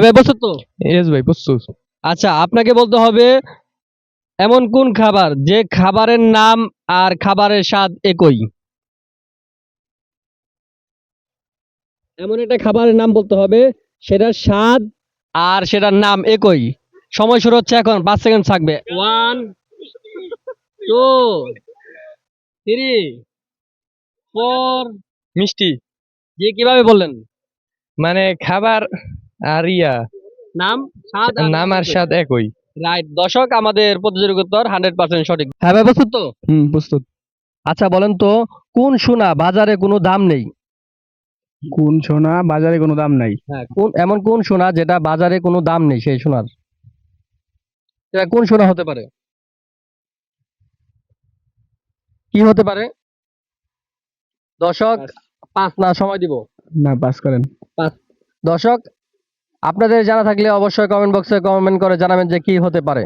ভাই প্রস্তুত তো? ইয়েস ভাই প্রস্তুত। আচ্ছা, আপনাকে বলতে হবে এমন কোন খাবার যে খাবারের নাম আর খাবারের স্বাদ একই। এমন একটা খাবারের নাম বলতে হবে সেটার স্বাদ আর সেটার নাম একই। সময় শুরু হচ্ছে এখন, 5 সেকেন্ড থাকবে। 1, 2, 3, 4। মিষ্টি। জি, কিভাবে বললেন? মানে খাবার আর নাম, স্বাদ আর নাম নাম আর একই। স্বাদ একই। রাইট। দর্শক, আমাদের প্রতিযোগিতার উত্তর 100% সঠিক। হ্যাঁ ভাই, প্রস্তুত তো? প্রস্তুত। আচ্ছা বলেন তো, কোন সোনা বাজারে কোনো দাম নেই? কোন সোনা বাজারে কোনো দাম নাই? হ্যাঁ, এমন কোন সোনা যেটা বাজারে কোনো দাম নেই সেই সোনার? সেটা কোন সোনা হতে পারে? কি হতে পারে? দর্শক, 5 না, সময় দিব। না, পাস করেন। 5। দর্শক, আপনাদের জানা থাকলে অবশ্যই কমেন্ট বক্সে কমেন্ট করে জানাবেন যে কি হতে পারে।